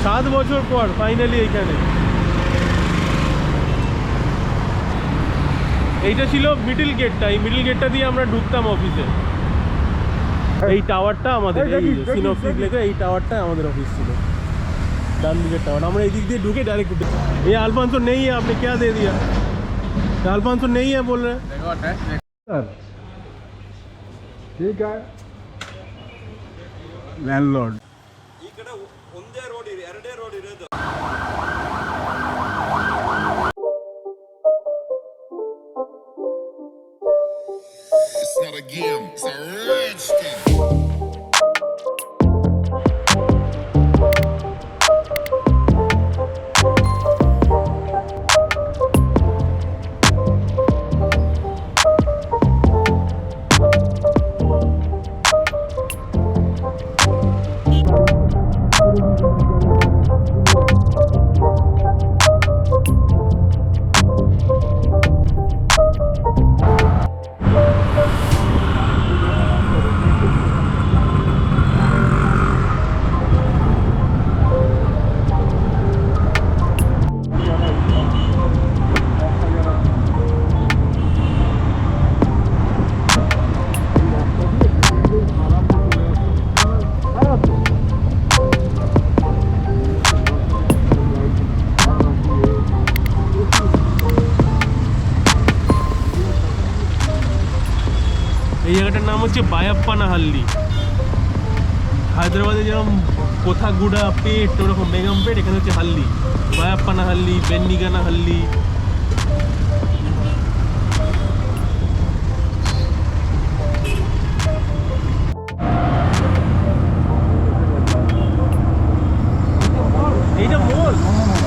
7 বছর পর ফাইনালি এইখানে। এইটা ছিল মিডল গেটটা, এই মিডল গেটটা দিয়ে আমরা ঢুকতাম অফিসে। এই টাওয়ারটা আমাদের, এই সিনপসিস লেখা এই টাওয়ারটা আমাদের অফিস ছিল, डान दिखे टावर। हम एक दिख दिए ढूके डायरेक्ट उठे। ये अल्फांसो नहीं है, आपने क्या दे दिया? अल्फांसो नहीं है बोल रहे हैं। ठीक है landlord. It's not a game, it's a rich thing. এই জায়গাটার নাম হচ্ছে বায়াপ্পানহাল্লি। হায়দ্রাবাদে যেরকম কোথাগুড়া পেট ওরকম বেগম পেট, এখানে হচ্ছে হাল্লি, বায়াপ্পানহাল্লি, বেন্নিগানা হাল্লি। এইটা মল।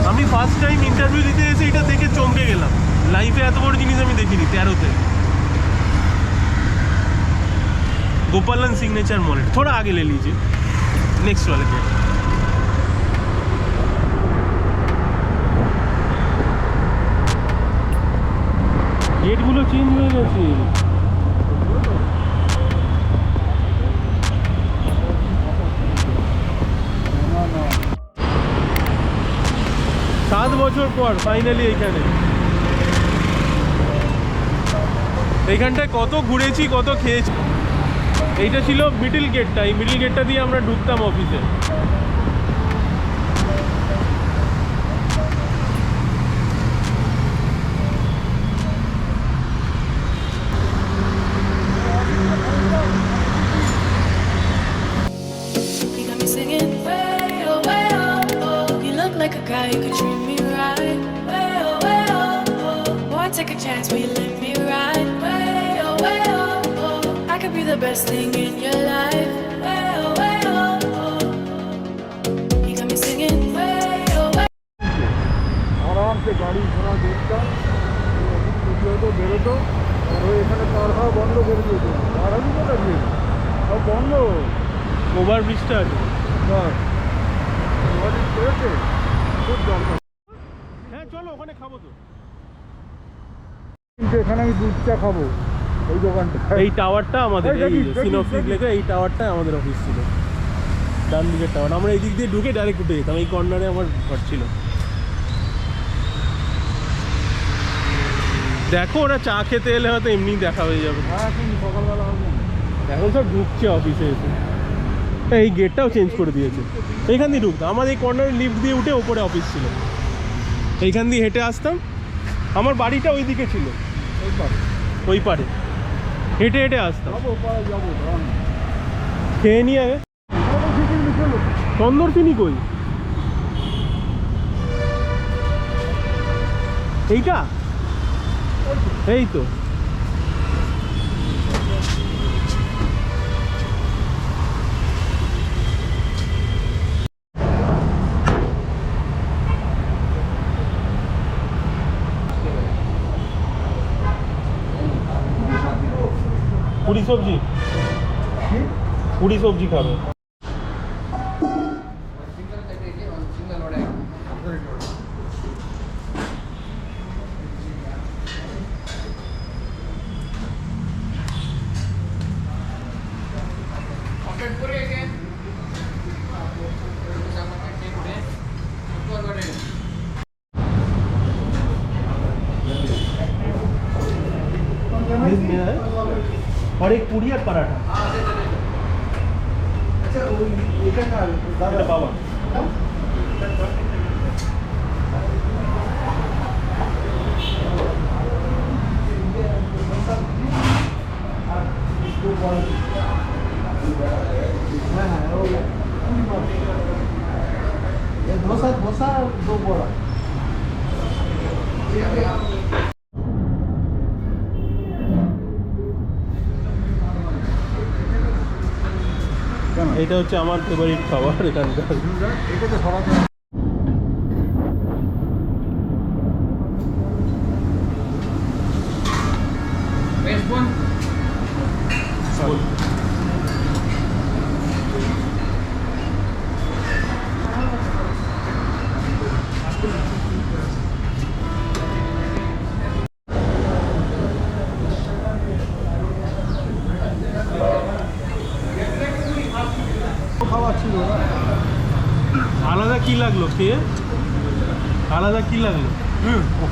আমি ফার্স্ট টাইম ইন্টারভিউ দিতে এসে এটা দেখে চমকে গেলাম। লাইফে এত বড় জিনিস আমি দেখিনি। 13তে गोपालन सिग्नेचर मॉल, थोड़ा आगे ले लीजिए, नेक्स्ट वाले गेट। गेटगुलो चेंज হয়ে গেছে। 7 বছর পর ফাইনালি এইখানে। এইখানটায় কত ঘুরেছি, কত খেয়েছি। এইটা ছিল মিডল গেটটা, এই মিডল গেটটা দিয়ে আমরা ঢুকতাম অফিসে। The best thing in your life. Way oh, way oh, oh. You got me singing. Way oh, way. आराम से गाड़ी घोड़ा देखता तो बेरो तो और वो এখানে কার খাওয়া বন্ধ করে দিয়েছে। আর আমি তো দাঁড়িয়ে সব বন্ধ। ওভার ব্রিজটা আছে স্যার ওয়ার্ডিং করেছে খুব দরকার। হ্যাঁ চলো ওখানে খাবো তো। কিন্তু এখানে আমি দুধ চা খাবো। এই দোকানটা, এই টাওয়ারটা আমাদের, এই সিনপসিস লেখা এই টাওয়ারটা আমাদের অফিস ছিল, ডান দিকের টাওয়ার। আমরা এই দিক দিয়ে ঢুকে ডাইরেক্ট উঠে যেতাম। এই কর্নারে আমার ঘর ছিল। দেখো ওরা চা খেতে এলে হয়তো এমনি দেখা হয়ে যাবে। সকালবেলা এখন সব ঢুকছে অফিসে এসে। এই গেটটাও চেঞ্জ করে দিয়েছে। এইখান দিয়ে ঢুকতাম। আমাদের এই কর্নারে লিফট দিয়ে উঠে ওপরে অফিস ছিল। এইখান দিয়ে হেঁটে আসতাম। আমার বাড়িটা ওই দিকে ছিল, ওই পারে হেঁটে হেঁটে আসতাম। খেয়ে নিয়ে আগে। চন্দরচিনি কই? এইটা এই তো। पूरी सब्जी, पूरी सब्जी खावे। और एक पूरी और पराठा। अच्छा এটা কার দাদা এটা বাবা। ধোসা ধোসা দো বড়া এটা হচ্ছে আমার ফেভারিট খাবার এখানকার। এটা তো সরাতে খাওয়া ছিল না আলাদা কি লাগলো খেয়ে? আলাদা কি লাগলো?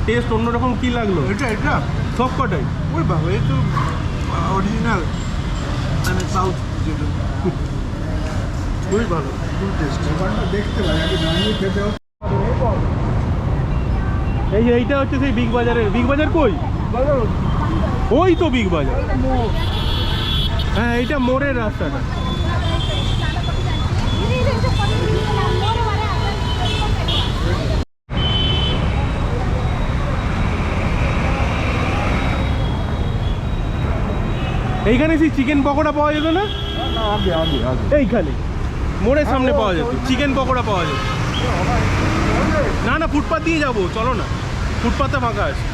টেস্ট অন্যরকম কি লাগলো? এটা এটা সব কটাই ওই বাবা এই তো অরিজিনাল মানে সাউথ যেটা খুবই ভালো ফুল টেস্ট ওখানটা দেখতে পাই আগে দাঁড়িয়ে খেতে হবে এই যে এইটা হচ্ছে সেই বিগ বাজারের। বিগ বাজার কই? ওই তো বিগ বাজার। হ্যাঁ এইটা মোড়ের রাস্তাটা। এইখানে সেই চিকেন পকোড়া পাওয়া যেত না? না আগে আগে আগে এইখানে মোড়ের সামনে পাওয়া যেত চিকেন পকোড়া পাওয়া যেত। না না ফুটপাথ দিয়ে যাবো, চলো না, ফুটপাথটা ফাঁকা আছে।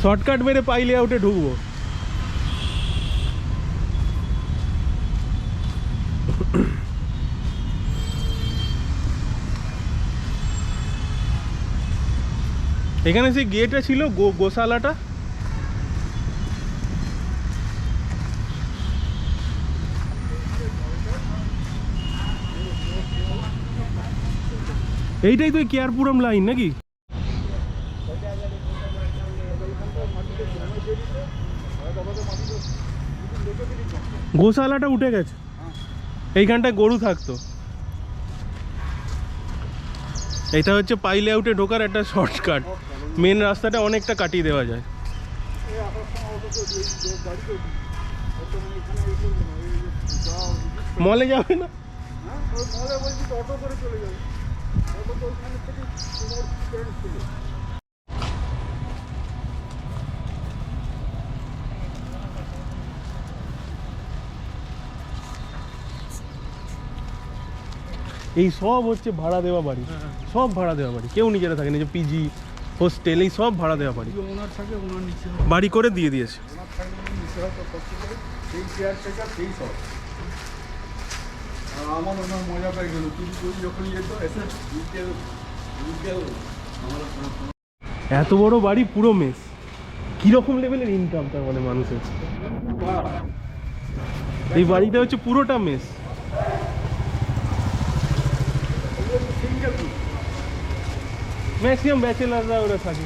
শর্টকাট মেরে পাই লেআউটে ঢুকবো। এখানে সেই গেটটা ছিল গোশালাটা। এইটাই তো কেয়ারপুরম লাইন নাকি? গোশালাটা উঠে গেছে, এইখানটায় গরু থাকতো। এটা হচ্ছে পাই লেআউটে ঢোকার একটা শর্টকাট। মেন রাস্তাটা অনেকটা কাটিয়ে দেওয়া যায়। মলে যাবে না? মলে বলছি তো অটো করে চলে যাবে অটো তো ওইখানে থেকে তোমার ট্রেন ছিল এই সব হচ্ছে ভাড়া দেওয়া বাড়ি, সব ভাড়া দেওয়া বাড়ি। কেউ নিজেরা থাকে না, যে পিজি হোস্টেল এই সব ভাড়া দেওয়া বাড়ি। ওনার থাকে ওনার নিচে বাড়ি করে দিয়ে দিয়েছে। ওনার থাকলে নিচে হয়তো সেই চেয়ার থেকে সেই সব। আর আমার ওনার মজা পাই গেল কিন্তু যখন যেত এসে এত বড় বাড়ি পুরো মেস। কিরকম লেভেলের ইনকাম তার মানে মানুষের? এই বাড়িটা হচ্ছে পুরোটা মেস। ম্যাক্সিমাম ব্যাচেলাররা ওরা থাকে।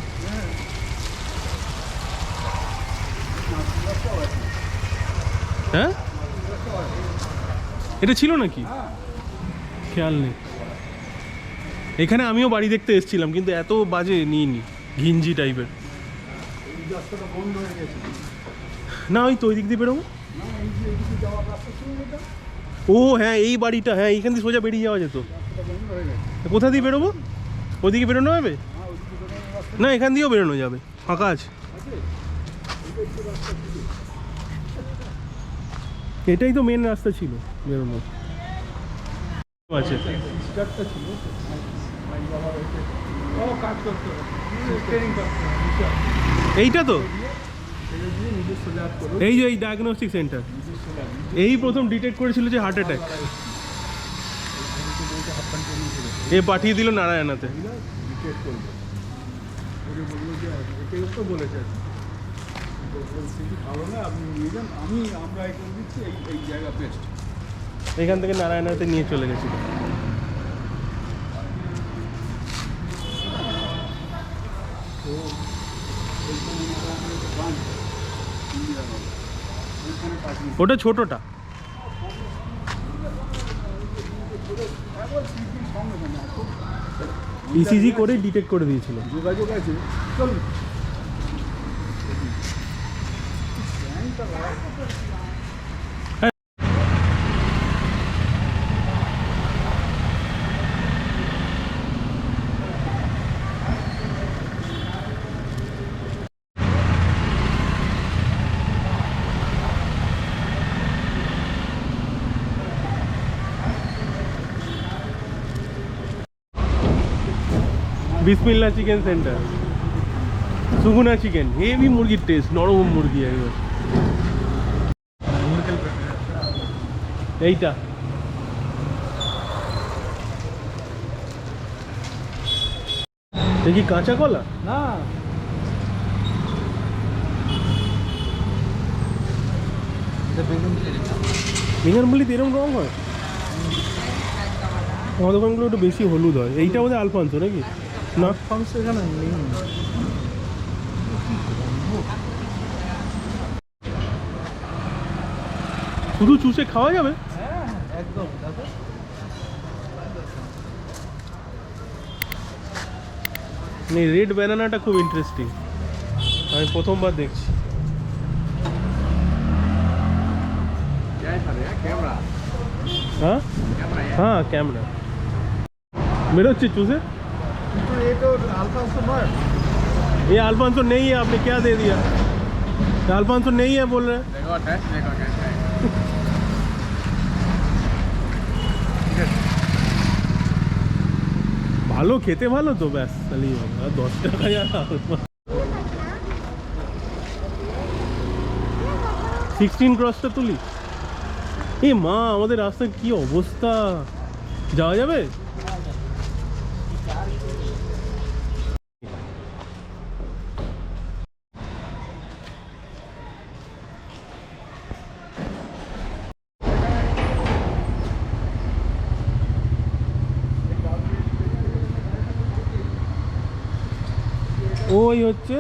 হ্যাঁ এটা ছিল নাকি? খেয়াল নেই। এখানে আমিও বাড়ি দেখতে এসেছিলাম কিন্তু এত বাজে নিইনি, ঘিঞ্জি টাইপের। বন্ধ হয়ে গেছে না ওই তো ওই দিক দিয়ে বেরোবো। ও হ্যাঁ এই বাড়িটা, হ্যাঁ এইখান দিয়ে সোজা বেরিয়ে যাওয়া যেত। কোথা দিয়ে বেরোবো? ওদিকে বেরোনো যাবে না? এখান দিয়েও বেরোনো যাবে, ফাঁকা আছে। এটাই তো মেন রাস্তা ছিল বেরোনো আছে। এইটা তো এই যে এই ডায়াগনস্টিক সেন্টার এই প্রথম ডিটেক্ট করেছিল যে হার্ট অ্যাটাক, এ পাঠিয়ে দিল নারায়ণাতে। বলেছে ভালো না আপনি নিয়ে যান, আমরা এটা দিচ্ছি এই জায়গা বেস্ট। এখান থেকে নারায়ণাতে নিয়ে চলে গেছিল। ওটা ছোটটা, ইসিজি করে ডিটেক্ট করে দিয়েছিল। যোগাযোগ আছে, চল। বিসমিল্লা chicken centre, Suguna chicken, heavy মুরগির টেস্ট, নরম মুরগি একবার। এইটা দেখি কাঁচা কলা না, বেঙ্গনপল্লিতে এরকম রং হয়? আমাদের দোকানগুলো একটু বেশি হলুদ হয়। এইটা বোধহয় আলফানসো নাকি? না, এখানে নেই। শুধু চুষে খাওয়া যাবে? একদম। রেড ব্যানানাটা খুব ইন্টারেস্টিং, আমি প্রথমবার দেখছি। हाँ हाँ कैमरा मेरा अच्छी चूज़ है। ये तो अल्फांसो नॉट, ये अल्फांसो नहीं है, आपने क्या दे दिया? अल्फांसो नहीं है बोल रहे हैं। देखो टेस्ट देखो कैसा है। ভালো খেতে ভালো তো ব্যাস তাহলেই হবে। আর 10 টাকা যারা 16 ক্রসটা তুলি। এ মা, আমাদের রাস্তার কি অবস্থা, যাওয়া যাবে? ওই হচ্ছে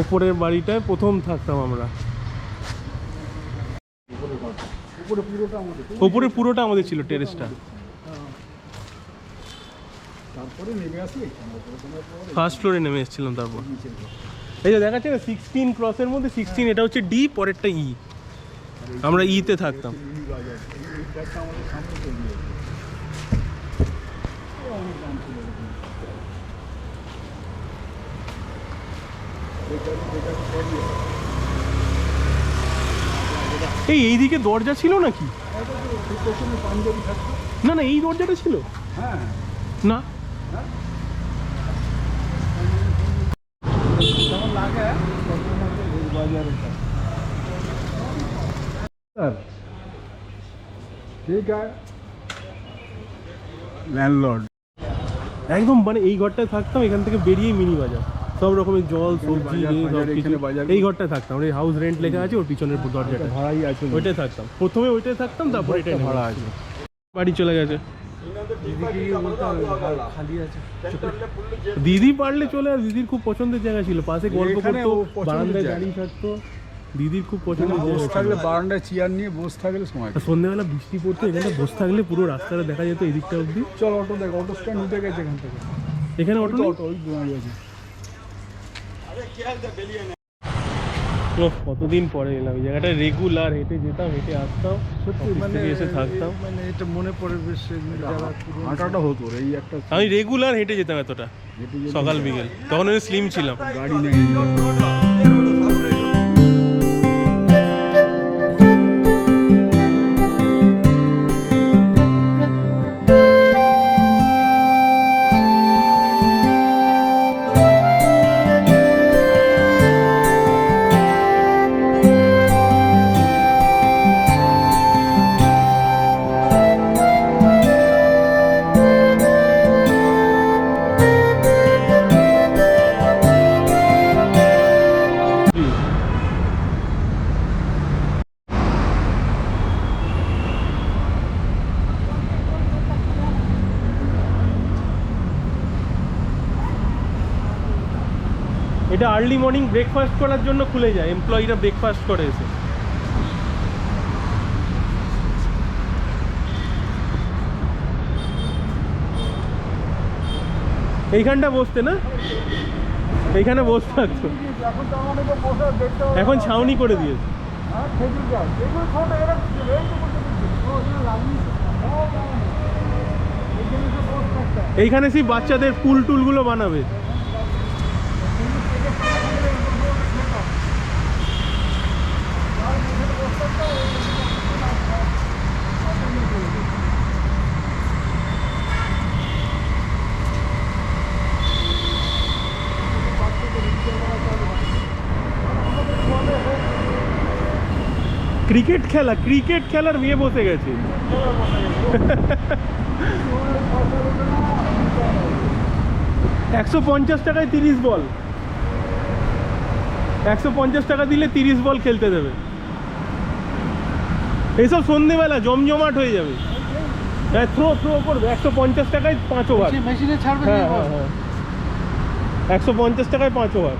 ওপরের বাড়িটায় প্রথম থাকতাম আমরা। ওপরে পুরোটা আমাদের ছিল, টেরেসটা। তারপরে নেমে আসি, ফার্স্ট ফ্লোরে নেমে এসেছিলাম। তারপর এই যে দেখাচ্ছে না 16 ক্রসের মধ্যে 16, এটা হচ্ছে ডি, পরেরটা ই। আমরা ইতে থাকতাম। আমাদের সামনে চলে গিয়েছে। এইদিকে দরজা ছিল নাকি? পাঞ্জাবি থাকতো না না, এই দরজাটা ছিল। হ্যাঁ না, যেমন লাগে বাজারে। ঠিক আছে, ল্যান্ডলর্ড একদম মানে এই ঘরটায় থাকতাম, এখান থেকে বেরিয়ে মিনি বাজার, সব রকমের জল সবজি সব কিছু এই ঘরটায় থাকতাম। এই হাউস রেন্ট লেখা আছে ওর পিছনের দরজাটা, ভাড়াই আছে। ওইটাই থাকতাম প্রথমে, ওইটাই থাকতাম, তারপর এটা ভাড়া আছে। বাড়ি চলে গেছে। খালি আছে। দিদি পারলে চলে, আর দিদির খুব পছন্দের জায়গা ছিল, পাশে গল্প করতো, বারান্দায় দাঁড়িয়ে থাকতো। দিদির খুব পছন্দের জায়গা থাকলে বারান্দায় চেয়ার নিয়ে বসে থাকলে সময়। সন্ধ্যেবেলা বৃষ্টি পড়তো, এখানে বসে থাকলে পুরো রাস্তাটা দেখা যেত এদিকটা অব্দি। চল অটো দেখ, অটো স্ট্যান্ড উঠে গেছে এখান থেকে। এখানে অটো অটো ওই দাঁড়িয়ে আছে। কতদিন পরে এলাম এই জায়গাটা, রেগুলার হেঁটে যেতাম, হেঁটে আসতাম, সত্যি মানে এসে থাকতাম। মানে এটা মনে পড়ে বেশ, হাঁটাটা হতো এই একটা। আমি রেগুলার হেঁটে যেতাম এতটা, সকাল বিকেল, তখন আমি স্লিম ছিলাম। গাড়ি নেই। এটা আর্লি মর্নিং ব্রেকফাস্ট করার জন্য খুলে যায়, এমপ্লয়িরা ব্রেকফাস্ট করে এসে। এইখানটা বসতে না, এইখানে বসতে থাকতো, এখন তো আমাদের তো বসার দেখতে হবে। এখন ছাউনি করে দিয়েছে। হ্যাঁ, খেজুর গাছ এগুলো ছোট, এরা এইটুকু এইখানে তো বস থাকতে হয়। এইখানে সেই বাচ্চাদের পুল টুলগুলো বানাবে। ক্রিকেট খেলার মেয়ে বসে গেছে। 150 টাকায় 30 বল, 150 টাকা দিলে 30 বল খেলতে দেবে। এইসব সন্ধেবেলা জমজমাট হয়ে যাবে। হ্যাঁ, থ্রো করবে 150 টাকায় 5 ওভার। মেশিনে ছাড়বে। হ্যাঁ হ্যাঁ হ্যাঁ, 150 টাকায় 5 ওভার।